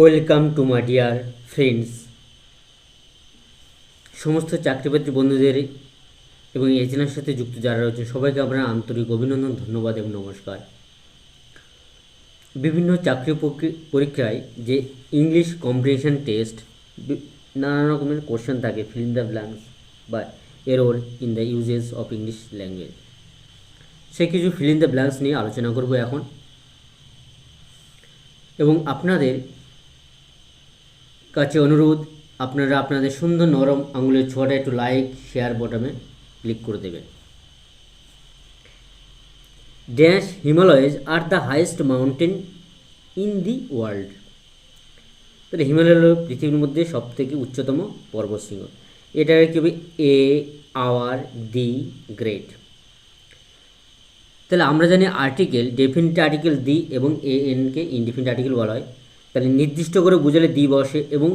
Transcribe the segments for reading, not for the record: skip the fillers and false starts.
Welcome to my dear friends. সমস্ত চাকরিপ্রার্থী বন্ধুদের এবং এজেন্টের সাথে যুক্ত যারা রয়েছে সবাইকে আপনার আন্তরিক অভিনন্দন, ধন্যবাদ এবং নমস্কার। বিভিন্ন চাকরি পরীক্ষায় যে ইংলিশ কম্প্রিহেনশন টেস্ট, নানা রকমের কোশ্চেন থাকে, ফিল ইন দ্য ব্ল্যাঙ্কস বা error in the uses of English language, সে কিছু ফিল ইন দ্য ব্ল্যাঙ্কস নিয়ে আলোচনা করব এখন। এবং আপনাদের কাছে অনুরোধ, আপনারা আপনাদের সুন্দর নরম আঙুলের ছোঁয়াটা একটু লাইক শেয়ার বটমে ক্লিক করে দেবেন। Dash Himalayas are the highest mountain in the world. তাহলে হিমালয় হল পৃথিবীর মধ্যে সবথেকে উচ্চতম পর্বতশৃঙ্গ। এটাকে কী হবে? এ আওয়ার দি গ্রেট। তাহলে আমরা জানি আর্টিকেল, ডেফিনিট আর্টিকেল দি এবং এ এনকে ইনডিফিনিট আর্টিকেল বলা হয়। তাহলে নির্দিষ্ট করে বুঝালে দি বসে, এবং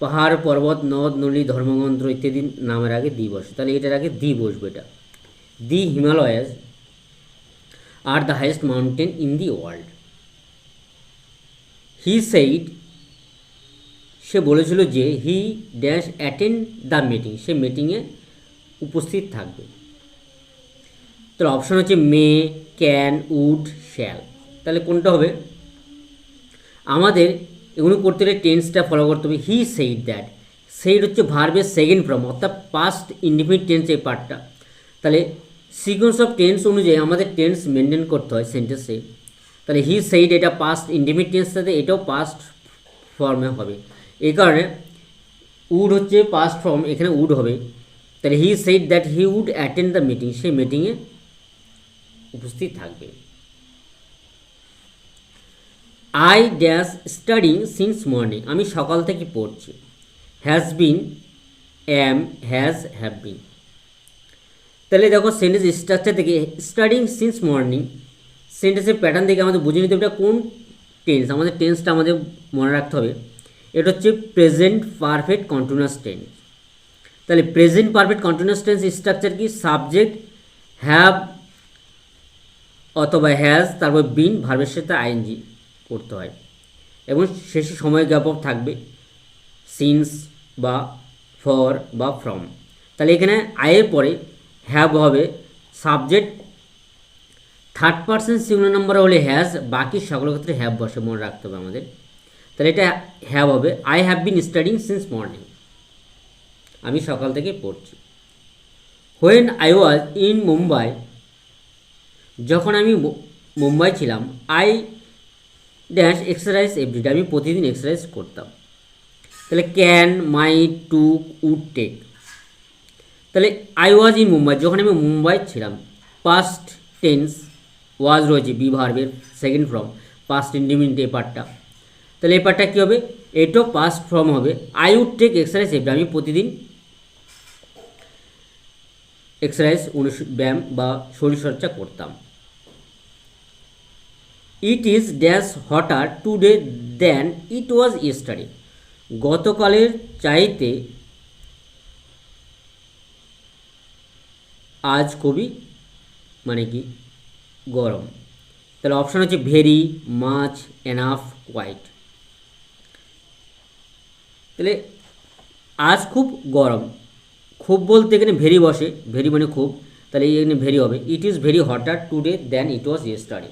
পাহাড় পর্বত নদ নদী ধর্মগ্রন্থ ইত্যাদি নামের আগে দি বসে, তাহলে এটার আগে দি বসবে। এটা the Himalayas are the highest mountain in the world. He said, সে বলেছিল যে he dash attend the meeting, সে মিটিংয়ে উপস্থিত থাকবে। তাহলে অপশন হচ্ছে মে, ক্যান, উড, শ্যাল। তাহলে কোনটা হবে? আমাদের এগুলো করতে গেলে টেন্সটা ফলো করতে হবে। হি সেইড দ্যাট, সেইড হচ্ছে ভার্বের সেকেন্ড ফর্ম, অর্থাৎ পাস্ট ইনডিফিনিট টেন্স এই পার্টটা। তাহলে সিকোয়েন্স অফ টেন্স অনুযায়ী আমাদের টেন্স মেনটেন করতে হয় সেন্টেন্সে। তাহলে হি সেইড এটা পাস্ট ইনডিফিনিট টেন্স, সাথে এটাও পাস্ট ফর্মে হবে। এই কারণে উড হচ্ছে পাস্ট ফর্ম, এখানে উড হবে। তাহলে he said that he would attend the meeting, সেই মিটিংয়ে উপস্থিত থাকবে। I dash studying since morning, আমি সকাল থেকে পড়ছি। Has been, am, has, have been. তাহলে দেখো সেন্টেন্স স্ট্রাকচার থেকে স্টাডিং সিন্স মর্নিং সেন্টেন্সের প্যাটার্ন দেখে আমাদের বুঝে নিতে হবে এটা কোন টেন্স। আমাদের টেন্সটা আমাদের মনে রাখতে হবে, এটা হচ্ছে প্রেজেন্ট পারফেক্ট কন্টিনিউয়াস টেন্স। তাহলে present perfect continuous tense structure কি? সাবজেক্ট হ্যাভ অথবা হ্যাজ, তারপর বিন, ভার্বের সাথে আইএনজি করতে হয়, এবং শেষে সময় জ্ঞাপক থাকবে, সিন্স বা ফর বা ফ্রম। তাহলে এখানে আয়ের পরে হ্যাভ হবে subject, third person singular number হলে হ্যাজ, বাকি সকল ক্ষেত্রে হ্যাভ বসে, মনে রাখতে হবে আমাদের। তাহলে এটা হ্যাভ হবে I have been studying since morning, আমি সকাল থেকে পড়ছি। When I was in Mumbai, যখন আমি মুম্বাই ছিলাম। আই ড্যাশ এক্সারসাইজ এভরিডে, আমি প্রতিদিন এক্সারসাইজ করতাম। তাহলে can, might, took, would, take. তাহলে আই ওয়াজ ইন মুম্বাই, যখন আমি মুম্বাই ছিলাম। পাস্ট টেন্স, ওয়াজ রয়েছে বি ভার্বের সেকেন্ড ফর্ম, পাস্ট ইনডিফিনিট এই পার্টটা। তাহলে এই পার্টটা কী হবে? এটাও পাস্ট ফর্ম হবে। I would take exercise everyday, আমি প্রতিদিন এক্সারসাইজ ব্যায়াম বা শরীরচর্চা করতাম। It is dash hotter today than it was yesterday, গতকালের চাইতে আজ খুবই মানে কি গরম। তাহলে অপশান হচ্ছে ভেরি, মাচ, এনাফ, কোয়াইট। তাহলে আজ খুব গরম, খুব বলতে এখানে ভেরি বসে, ভেরি মানে খুব, তাহলে এখানে ভেরি হবে। It is very hotter today than it was yesterday.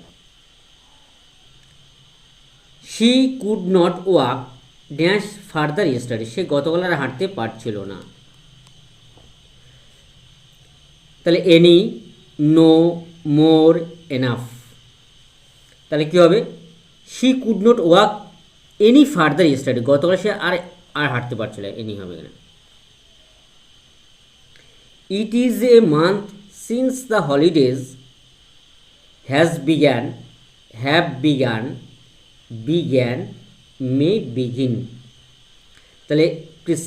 She could not walk dash further yesterday, সে গতকাল আর হাঁটতে পারছিল না। তাহলে এনি, নো, মোর, এনাফ। তাহলে কী হবে? She could not walk any further yesterday, গতকাল সে আর হাঁটতে পারছিল, এনি হবে এখানে। It is a month since the holidays has began, have began, began, May begin. তাহলে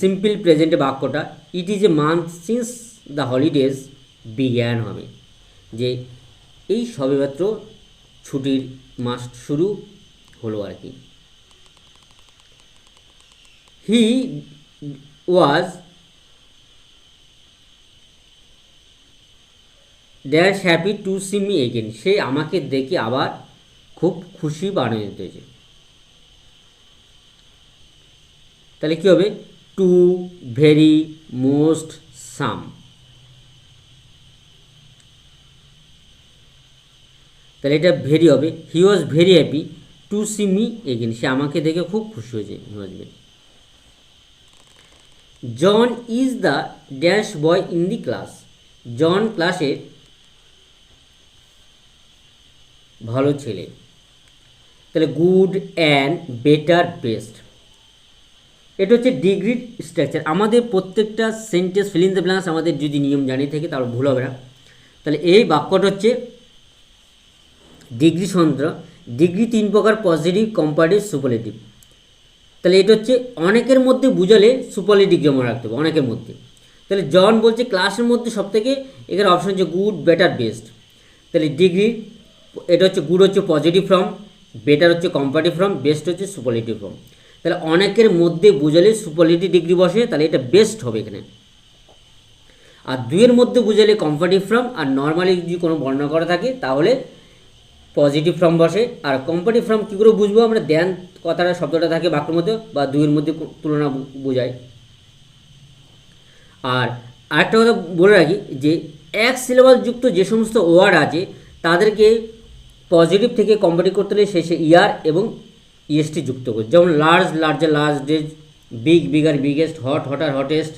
সিম্পল প্রেজেন্টে বাক্যটা it is a month since the holidays began হবে, যে এই সবেমাত্র ছুটির মাস শুরু হলো আর কি। He was dash happy to see me again, সে আমাকে দেখে আবার খুব খুশি বা আনন্দিত হয়েছে। তাহলে কী হবে, টু, ভেরি, মোস্ট, সাম। তাহলে এটা ভেরি হবে, he was very happy to see me again, সে আমাকে দেখে খুব খুশি হয়েছে। He was very. John is the dash boy in the class, John ক্লাসের ভালো ছেলে। তাহলে গুড অ্যান্ড বেটার, বেস্ট, এটা হচ্ছে ডিগ্রির স্ট্রাকচার। আমাদের প্রত্যেকটা sentence feel in the blanks আমাদের যদি নিয়ম জানিয়ে থাকে তাহলে ভুল হবে না। তাহলে এই বাক্যটা হচ্ছে ডিগ্রি সন্ত্র। ডিগ্রি 3 প্রকার, পজিটিভ, কম্পারেটিভ, সুপারলেটিভ। তাহলে এটা হচ্ছে অনেকের মধ্যে বুঝালে সুপারলেটিভ জমা রাখতে হবে, অনেকের মধ্যে। তাহলে জন বলছে ক্লাসের মধ্যে সব থেকে, এখানে অপশন হচ্ছে গুড, বেটার, বেস্ট। তাহলে ডিগ্রি, এটা হচ্ছে গুড হচ্ছে পজিটিভ ফর্ম, বেটার হচ্ছে কম্পারেটিভ ফর্ম, বেস্ট হচ্ছে সুপারলেটিভ ফর্ম। তাহলে অনেকের মধ্যে বুঝালে সুপারলেটিভ ডিগ্রি বসে, তাহলে এটা বেস্ট হবে এখানে। আর দুইয়ের মধ্যে বুঝালে কম্পারেটিভ ফর্ম, আর নর্মালি যদি কোনো বর্ণনা করা থাকে তাহলে পজিটিভ ফর্ম বসে। আর কম্পারেটিভ ফর্ম কী করে বুঝবো আমরা, দেন কথাটা শব্দটা থাকে বাক্যের মধ্যে বা দুইয়ের মধ্যে তুলনা বোঝায়। আর আরেকটা কথা বলে রাখি যে এক সিলেবাস যুক্ত যে সমস্ত ওয়ার্ড আছে তাদেরকে পজিটিভ থেকে কম্পারেটিভ করতে হলে শেষে ইয়ার এবং ইএসটি যুক্ত করে, যেমন large, larger, largest, big, bigger, biggest, hot, hotter, hottest,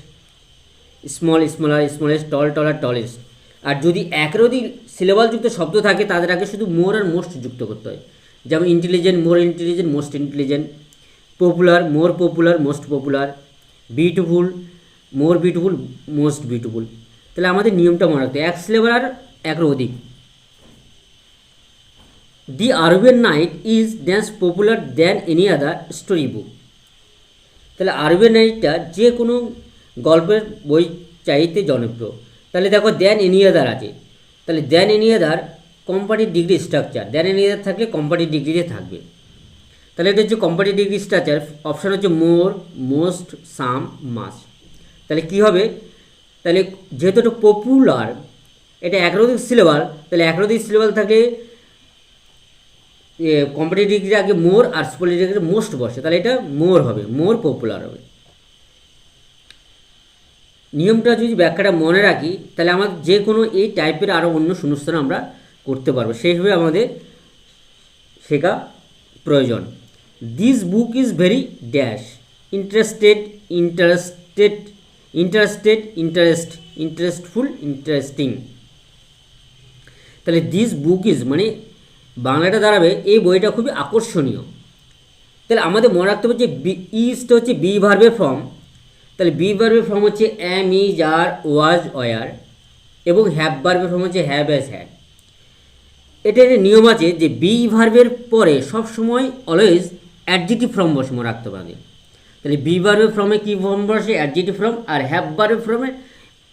small, smaller, smallest, tall, taller, tallest. আর যদি একের অধিক সিলেবাসযুক্ত শব্দ থাকে তাদের আগে শুধু মোর আর মোস্ট যুক্ত করতে হয়, যেমন intelligent, more intelligent, most intelligent, popular, more popular, most popular, beautiful, more beautiful, most beautiful. তাহলে আমাদের নিয়মটা মনে রাখতে, এক সিলেবাস আর একের অধিক। The Arabian night is dash popular than any other story book. তাহলে আরবিয়ান নাইটটা যে কোনো গল্পের বই চাইতে জনপ্রিয়। তাহলে দেখো দ্যান এনি আদার আছে, তাহলে দ্যান এনি আদার comparative degree structure, than any আদার থাকলে কম্পারেটিভ ডিগ্রিতে থাকবে। তাহলে এটা হচ্ছে কম্পারেটিভ ডিগ্রি স্ট্রাকচার। অপশান হচ্ছে মোর, মোস্ট, সাম, মাস্ট। তাহলে কী হবে, তাহলে যেহেতু এটা পপুলার, এটা একাধিক সিলেবাল, তাহলে একাধিক সিলেবাল থাকে কম্পারেটিভ ডিগ্রির আগে মোর আর সুপারলেটিভ ডিগ্রি মোস্ট বসে, তাহলে এটা মোর হবে, মোর পপুলার হবে। নিয়মটা যদি ব্যাখ্যাটা মনে রাখি তাহলে আমাদের যে কোনো এই টাইপের আরও অন্য শূন্যস্থান আমরা করতে পারবো, সেইভাবে আমাদের শেখা প্রয়োজন। This book is very dash, interested, interested, interested, interestful, interesting. তাহলে দিস বুক ইজ মানে বাংলাটা দাঁড়াবে এই বইটা খুবই আকর্ষণীয়। তাহলে আমাদের মনে রাখতে হবে যে ইজটা হচ্ছে বি ভার্বের ফর্ম, তাহলে বি ভার্বের ফর্ম হচ্ছে অ্যাম, ইজ, আর, ওয়াজ, ওয়ার, এবং হ্যাভ ভার্বের ফর্ম হচ্ছে হ্যাভ, হ্যাজ, হ্যাড। এটা একটা নিয়ম আছে যে বি ভার্বের পরে সবসময় অলওয়েজ অ্যাডজেক্টিভ ফর্ম বসে, মনে রাখতে পারবে। তাহলে বি ভার্বের ফর্মে কী ফর্ম বসে, অ্যাডজেক্টিভ ফর্ম, আর হ্যাভ ভার্বের ফর্মে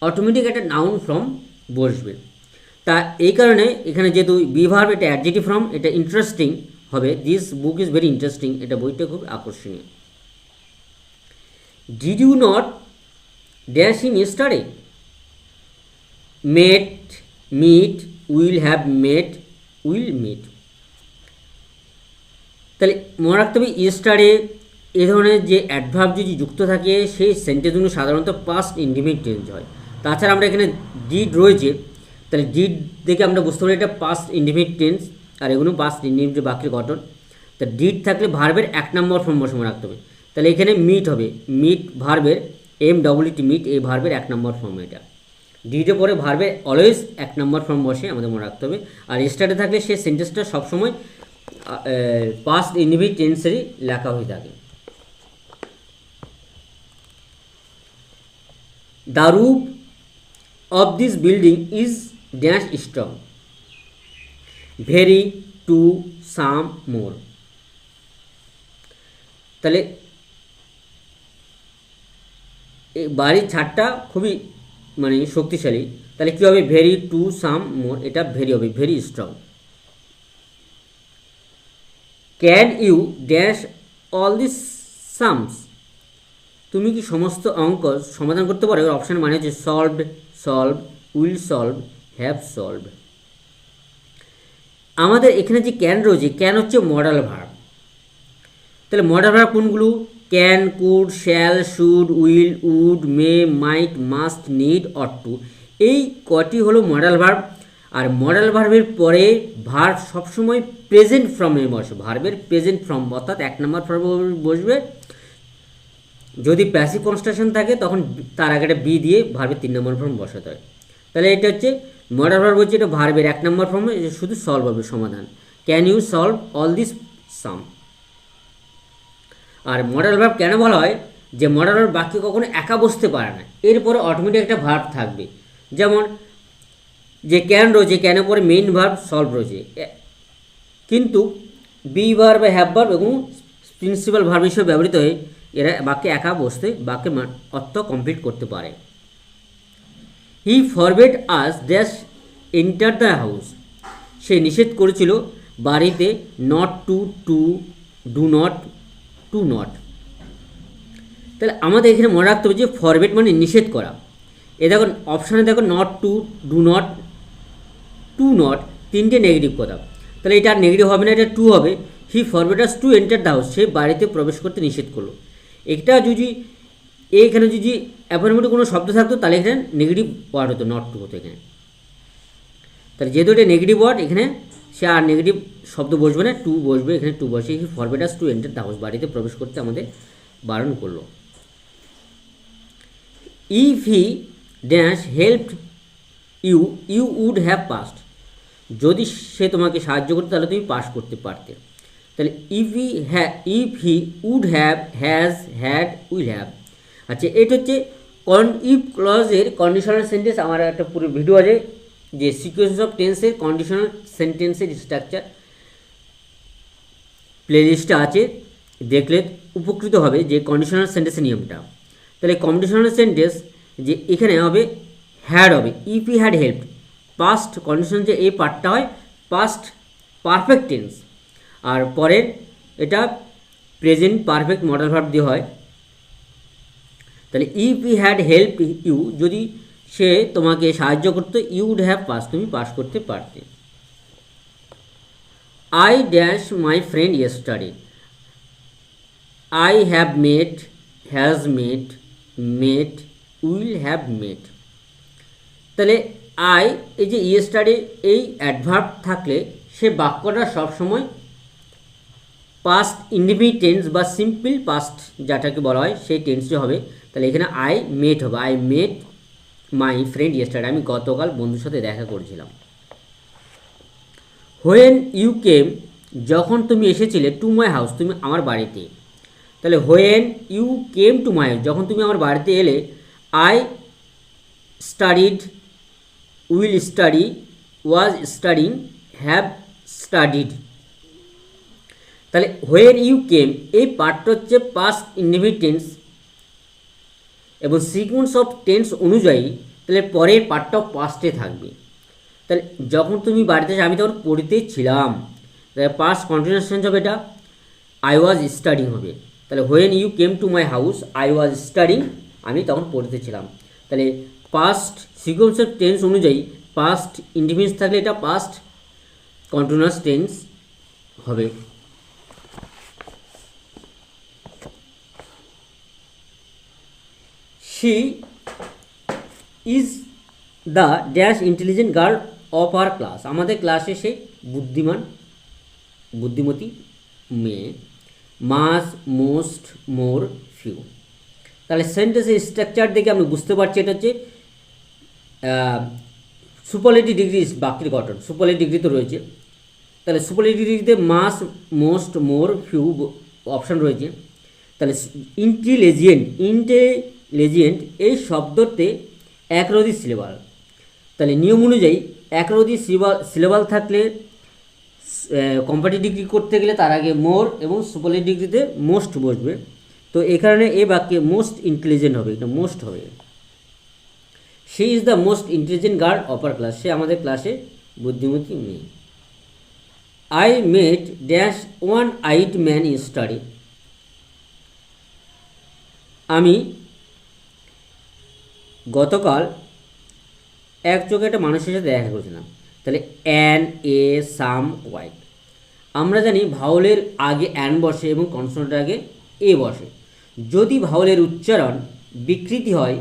অটোমেটিক একটা নাউন ফর্ম বসবে। তা এই কারণে এখানে যেহেতু বি ভার্ব এটা অ্যাডজেক্টিভ ফর্ম, এটা ইন্টারেস্টিং হবে, this book is very interesting, এটা বইটা খুব আকর্ষণীয়। Did you not dash him yesterday, met, meet, will have met, will meet. তাহলে মনে রাখতে হবে ইয়েস্টারডে এ ধরনের যে অ্যাডভার্ব যদি যুক্ত থাকে সেই সেন্টেন্সগুলো সাধারণত পাস্ট ইনডিফিনিট টেন্স হয়। তাছাড়া আমরা এখানে ডিড রয়েছে, তাহলে ডিড দেখে আমরা বুঝতে পারি এটা পাস্ট ইনডিফিনিট টেন্স, আর এগুলো পাস্ট ইনডিফিনিট বাক্যের গঠন। তা ডিড থাকলে ভার্বের 1 নম্বর ফর্ম বসে মনে রাখতে হবে। তাহলে এখানে মিট হবে, মিট ভার্বের MWT মিট, এই ভার্বের 1 নম্বর ফর্ম এটা। ডিডে পরে ভার্বের অলওয়েজ 1 নম্বর ফর্ম বসে আমাদের মনে রাখতে হবে। আর স্টার্টে থাকলে সেই সেন্টেন্সটা সবসময় পাস্ট ইনডিফিনিট টেন্সেরই লেখা হয়ে থাকে। The roof of this building is dash strong, very, too, some, more. তাহলে এই বাড়ির ছাদটা খুবই মানে শক্তিশালী, তাহলে কী হবে, ভেরি, টু, সাম, মোর, এটা ভেরি হবে, very strong. Can you dash all this sums, তুমি কি সমস্ত অঙ্ক সমাধান করতে পারো? এর অপশান মানে হচ্ছে solved, solve, will solve, have solve. আমাদের এখানে যে ক্যান রয়েছে, ক্যান হচ্ছে মডাল ভার্ব। তাহলে মডাল ভার্ব কোনগুলো, can, could, shall, should, will, would, may, might, must, need, ought to, এই কটি হলো মডাল ভার্ব। আর মডাল ভার্বের পরে ভার্ব সবসময় প্রেজেন্ট ফর্মে বসে, ভার্বের প্রেজেন্ট ফর্ম, অর্থাৎ 1 নম্বর ফর্মে বসবে। যদি প্যাসিভ কনস্ট্রাকশন থাকে তখন তার আগে একটা বি দিয়ে ভার্বের 3 নম্বর ফর্ম বসাতে হয়। তাহলে এটা হচ্ছে মডাল ভার্ব, হচ্ছে এটা ভার্বের 1 নম্বর ফর্মে, শুধু সলভ হবে, সমাধান। Can you solve all this sum. আর মডাল ভার্ব কেন বলা হয়, যে মডাল ভার্ব বাক্য কখনো একা বসতে পারে না, এরপরে অটোমেটিক একটা ভার্ব থাকবে। যেমন যে ক্যান রয়েছে, ক্যানের পরে মেইন ভার্ব সলভ রয়েছে, কিন্তু বি ভার্ব বা হ্যাভ ভার্ব এবং প্রিন্সিপাল ভার্ব হিসেবে ব্যবহৃত হয়ে এরা বাক্যে একা বসতে বাক্যে অর্থ কমপ্লিট করতে পারে। He forbade us dash enter the house, সে নিষেধ করেছিল বাড়িতে, not to, to, do not, to not. তাহলে আমাদের এখানে মনে রাখতে হবে যে ফরবেড মানে নিষেধ করা। এ দেখো অপশানে দেখো not to, do not, to not, তিনটে নেগেটিভ কথা। তাহলে এটা আর নেগেটিভ হবে না, এটা টু হবে। He forbade us to enter the house, সে বাড়িতে প্রবেশ করতে নিষেধ করলো। এটা যদি এইখানে যদি অ্যাফার্মেটিভ কোনো শব্দ থাকতো তাহলে এখানে নেগেটিভ ওয়ার্ড হতো, নট টু হতো এখানে। তাহলে যেহেতু এটা নেগেটিভ ওয়ার্ড, এখানে সে আর নেগেটিভ শব্দ বসবে না, টু বসবে, এখানে টু বসে। He forbade us to enter the house, বাড়িতে প্রবেশ করতে আমাদের বারণ করলো। If he dash helped you, you would have passed, যদি সে তোমাকে সাহায্য করতো তাহলে তুমি পাস করতে পারতে। তাহলে if he would have, has, had, will have. আচ্ছা, এটা হচ্ছে ইফ ক্লজের কন্ডিশনাল সেন্টেন্স। আমার একটা পুরো ভিডিও আছে যে সিকোয়েন্স অফ টেন্সের কন্ডিশনাল সেন্টেন্সের স্ট্রাকচার, প্লেলিস্টটা আছে, দেখলে উপকৃত হবে যে কন্ডিশনাল সেন্টেন্সের নিয়মটা। তাহলে কন্ডিশনাল সেন্টেন্স যে এখানে হবে হ্যাড হবে, if he had helped, past condition যে এই পার্টটা হয় পাস্ট পারফেক্ট টেন্স, আর পরের এটা প্রেজেন্ট পারফেক্ট মডেল ভার্ব দিয়ে হয়। তাহলে if he had help you, যদি সে তোমাকে সাহায্য করতো, ইউ উড হ্যাভ পাস, তুমি পাস করতে পারতে। I dash my friend yesterday, I have met, has met, met, will have met. তাহলে আই, এই যে ইয়েস্টারডে এই অ্যাডভার্ব থাকলে সে বাক্যটা সবসময় পাস্ট ইনডিফিনিট টেন্স বা সিম্পল পাস্ট যেটাকে বলা হয় সেই টেন্সে হবে। তাহলে এখানে আই মেট হবে, I met my friend yesterday, আমি গতকাল বন্ধুর সাথে দেখা করেছিলাম। হোয়েন ইউ কেম, যখন তুমি এসেছিলে, টু মাই হাউস, তুমি আমার বাড়িতে। তাহলে when you came to my house, যখন তুমি আমার বাড়িতে এলে, I studied, will study, was studying, have studied. তাহলে হোয়েন ইউ কেম এই পার্টটা হচ্ছে পাস্ট ইনডিফিনিট টেন্স এবং সিকোয়েন্স অফ টেন্স অনুযায়ী তাহলে পরের পার্টটাও পাস্টে থাকবে। তাহলে যখন তুমি বাড়িতে, আমি তখন পড়তে ছিলাম, তাহলে পাস্ট কন্টিনিউয়াস টেন্স হবে, এটা আই ওয়াজ স্টাডিং হবে। তাহলে when you came to my house, I was studying, আমি তখন পড়তে ছিলাম। তাহলে পাস্ট সিকোয়েন্স অফ টেন্স অনুযায়ী পাস্ট ইনডিফিনিট থাকলে এটা পাস্ট কন্টিনিউয়াস টেন্স হবে। She is the dash intelligent girl of our class, আমাদের ক্লাসে সে বুদ্ধিমতী মেয়ে। Much, most, more, few. তাহলে সেন্টেন্সের স্ট্রাকচার দেখে আপনি বুঝতে পারছি এটা হচ্ছে সুপারলেটিভ ডিগ্রি বাক্যের গঠন। সুপারলেটিভ ডিগ্রি তো রয়েছে, তাহলে সুপারলেটিভ ডিগ্রিতে মাস, মোস্ট, মোর, ফিউ অপশান রয়েছে। তাহলে ইন্টেলিজেন্ট এই শব্দতে একরোধী সিলেবাল। তাহলে নিয়ম অনুযায়ী একরোধী সিলেবাল থাকলে কম্পারেটিভ ডিগ্রি করতে গেলে তার আগে মোর এবং সুপারলেটিভ ডিগ্রিতে মোস্ট বসবে। তো এই কারণে এই বাক্যে মোস্ট ইন্টেলিজেন্ট হবে, এটা মোস্ট হবে। She is the most intelligent girl of our class, সে আমাদের ক্লাসে বুদ্ধিমতী মেয়ে। I met dash one eyed man in study, আমি গতকাল এক চোখে একটা মানুষের সাথে দেখা করেছিলাম। তাহলে অ্যান, এ, সাম, হোয়াইট। আমরা জানি ভাওলের আগে অ্যান বসে এবং কনসোনেন্টের আগে এ বসে। যদি ভাওয়েলের উচ্চারণ বিকৃতি হয়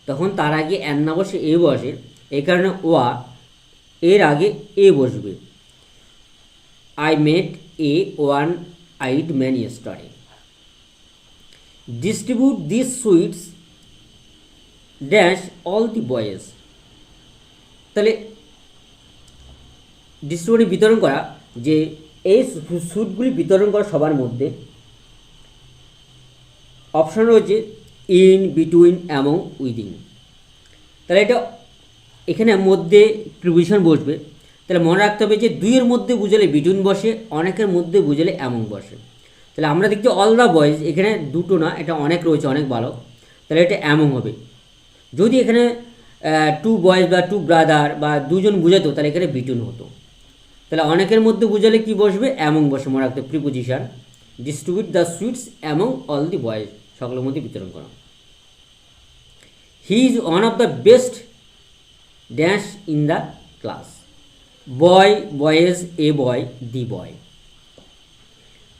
তখন তার আগে অ্যান না বসে এ বসে, এই কারণে ওয়া এর আগে এ বসবে। I met A one eyed man yesterday. Distribute this sweets dash all the boys. তাহলে ডিস্ট্রিবিউটে বিতরণ করা, যে এই সুইটগুলি বিতরণ করা সবার মধ্যে। অপশন রয়েছে ইন, বিটুইন, অ্যামং, উইদিন। তাহলে এটা এখানে মধ্যে প্রিপোজিশন বসবে। তাহলে মনে রাখতে হবে যে দুইয়ের মধ্যে বুঝালে বিটুইন বসে, অনেকের মধ্যে বুঝালে অ্যামং বসে। তাহলে আমরা দেখছি অল দ্য বয়েজ, এখানে দুটো না, এটা অনেক রয়েছে, অনেক বালক, তাহলে এটা অ্যামং হবে। যদি এখানে টু বয়েজ বা টু ব্রাদার বা দুজন বুঝাতো তাহলে এখানে বিটুইন হতো। তাহলে অনেকের মধ্যে বুঝালে কি বসবে? অ্যামং বসে। মনে রাখতে preposition. Distribute the sweets among all the boys, সকলের মধ্যে বিতরণ করা। He is one of the best dash in the class. Boy, boys, A boy, the boy.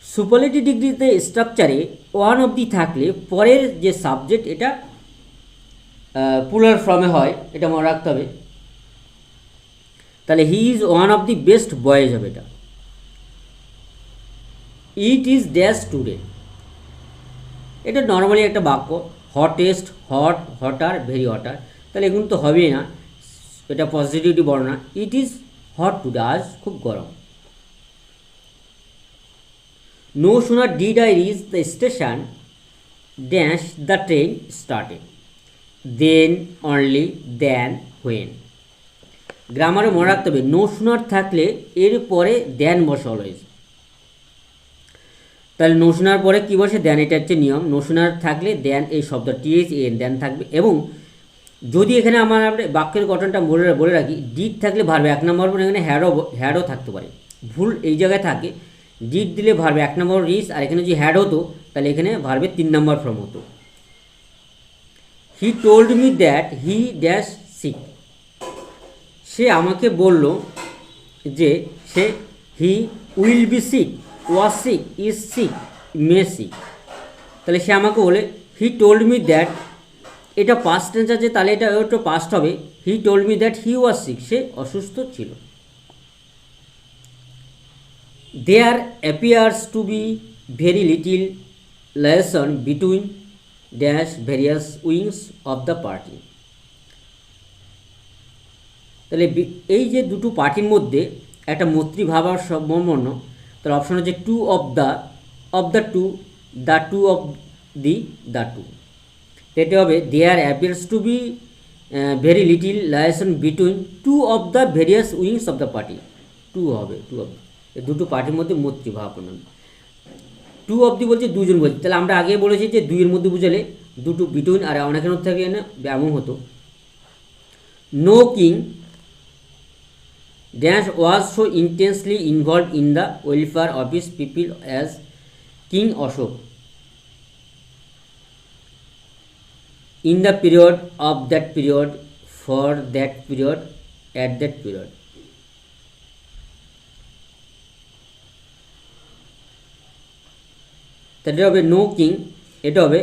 Superlative ডিগ্রিতে স্ট্রাকচারে ওয়ান অফ দি থাকলে পরের যে সাবজেক্ট এটা প্লুরাল ফর্মে হয়, এটা মনে রাখতে হবে। তাহলে he is one of the best boys হবে এটা। ইট ইজ ড্যাশ টুডে, এটা নর্মালি একটা বাক্য। হটেস্ট, হট, হটার, ভেরি হটার, তাহলে এগুলো তো হবেই না, এটা পজিটিভিটি বর্ণনা। ইট ইজ হট টুডে, আজ খুব গরম। No sooner did I reach the station dash the train started, then, only, then, when. গ্রামারে মনে রাখতে হবে নো সুনার থাকলে এর পরে দেন বসে অলওয়েজ। তাহলে নো শোনার পরে কী বসে? দেন, এটা হচ্ছে নিয়ম। নো শোনার থাকলে দেন, এই শব্দ টিএইচ এন দেন থাকবে। এবং যদি এখানে আমরা বাক্যের গঠনটা বলে রাখি, ডিড থাকলে ভার্বে এক নম্বর, এখানে হ্যাডও থাকতে পারে। ভুল এই জায়গায় থাকে, ডিড দিলে ভার্বে এক নম্বর রিচ, আর এখানে যদি হ্যাড হতো তাহলে এখানে ভার্বে 3 নম্বর ফর্ম হতো। He told me that he dash sick, সে আমাকে বলল যে সে he will be sick, was sick, is sick, may sick. তাহলে সে আমাকে বলে হি টোল্ড মি দ্যাট, এটা পাস্ট টেন্স আছে, তাহলে এটা একটু পাস্ট হবে। He told me that he was sick, সে অসুস্থ ছিল। There appears to be very little liaison between dash various wings of the party. তাহলে এই যে দুটো পার্টির মধ্যে একটা মৈত্রীভাব আর সম্বন্ধ, তাহলে অপশন হচ্ছে two of the two, the two of the two. এটা হবে there appears to be very little liaison between two of the various wings of the party. Two হবে, টু অফ, এই দুটো পার্টির মধ্যে মৈত্রীভাব। টু অফ দি বলছে দুজন বলছে, তাহলে আমরা আগে বলেছি যে দুইয়ের মধ্যে বুঝালে দুটো বিটুইন, আর অনেকের মধ্যে থাকে না এমন হতো। No king dash was so intensely involve in the welfare of his people as king Ashok in the period of that period, for that period, at that period. তাহলে হবে নো কিং, এটা হবে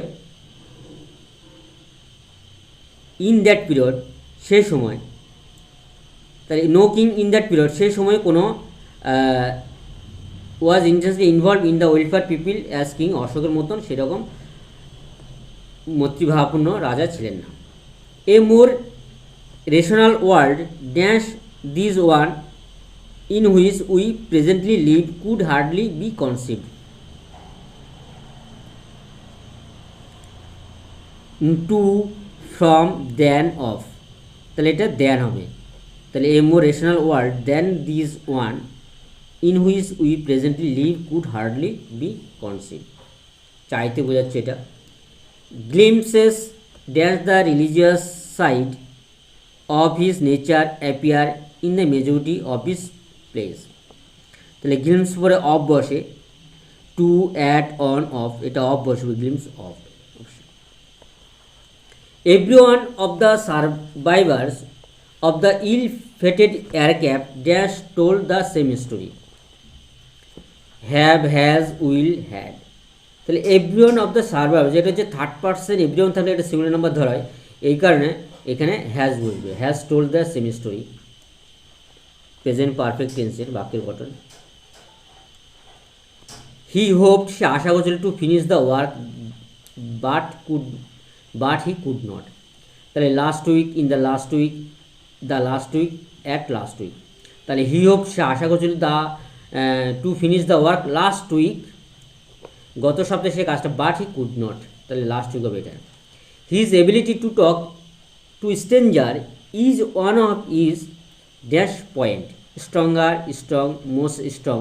ইন দ্যাট পিরিয়ড, সেই সময়। তাহলে no king in that period, সেই সময় কোনো was interestly involve in the welfare people as king, অশোকের মতন সেরকম মৈত্রীভাবাপূর্ণ রাজা ছিলেন না। A more rational world dash this one in which we presently live could hardly be conceived. To, from, than, of, তাহলে এটা দেন হবে। তাহলে a more rational world than this one in which we presently live could hardly be conceive, চাইতে বোঝাচ্ছে এটা। Glimpses dash the religious side of his nature appear in the majority of his place. তাহলে glimpse পরে of বসে, two, at, on, of, এটা of বসবে, glimpse of. Every one of the survivors of the ill-fated aircraft dash told the same story. Have, has, will, had. তাহলে everyone of the server, যেটা হচ্ছে third person everyone থাকলে এটা singular number ধরা হয়, এই কারণে এখানে হ্যাজ বসবে। Has told the same story, present perfect টেন্সের বাক্যের গঠন। হি হোপড, সে আশা করছিল, to finish the work but he could not. তাহলে last week, in the last week, the last week, at last week. তাহলে হি হোপ, সে আশা করছিল, the to finish the work last week, গত সপ্তাহে সে কাজটা, বাট হি কুড নট, তাহলে লাস্ট উইক হবে এটা। His ability to talk to stranger is one of is dash point, stronger, strong, most strong,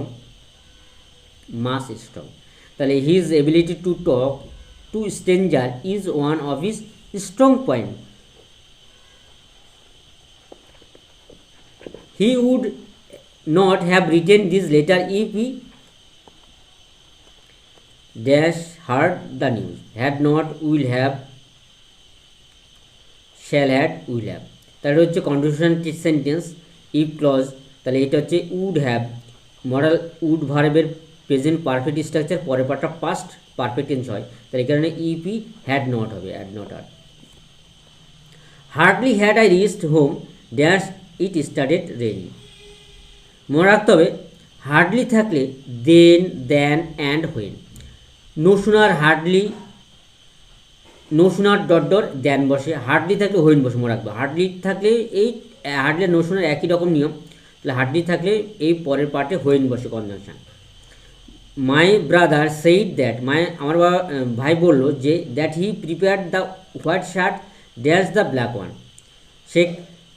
most strong. তাহলে his ability to talk to stranger is one of his strong point. He would not have written this letter if he dash heard the news, had not, will have, shall had, will have. তাহলে হচ্ছে conditional sentence, if clause. তাহলে এটা হচ্ছে would have, modal would ভার্বের present perfect structure, পরের পার্টটা past perfect tense হয়, তাহলে এই কারণে ইপি হ্যাড নট হবে, হ্যাড নট আর। Hardly had I reached home dash it started raining. মনে রাখতে হবে হার্ডলি থাকলে then, then, and when. No sooner hardly, no sooner dot dot then বসে, হার্ডলি থাকলে হোয়েন বসে, মনে রাখবে। হার্ডলি থাকলে এই হার্ডলি নো সুনার একই রকম নিয়ম, তাহলে হার্ডলি থাকলে এই পরের পার্টে হোয়েন বসে conjunction. My brother said that, আমার ভাই বললো যে, that he prepared the white shirt dash the black one, সে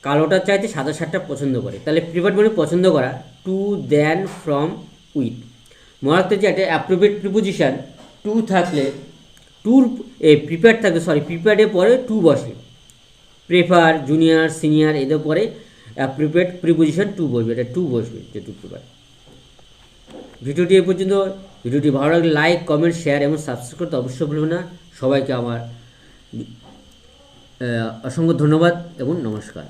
কালোটার চাইতে সাদা শার্টটা পছন্দ করে। তাহলে প্রিপেয়ার্ড মানে পছন্দ করা, টু, দেন, ফ্রম, উইথ। মনে রাখতে হচ্ছে একটা অ্যাপ্রোপ্রিয়েট প্রিপোজিশন, টু থাকলে টুর প্রিপেয়ার্ড থাকলে, প্রিপেয়ার্ডের পরে টু বসে, প্রেফার, জুনিয়র, সিনিয়র, এদের পরে অ্যাপ্রোপ্রিয়েট প্রিপোজিশন টু বসবে, এটা টু বসবে, যে টু প্রিপেয়ার। ভিডিওটি এ পর্যন্ত। ভিডিওটি ভালো লাগলে লাইক, কমেন্ট, শেয়ার এবং সাবস্ক্রাইব করতে অবশ্যই ভুলবেন না। সবাইকে আমার অসংখ্য ধন্যবাদ এবং নমস্কার।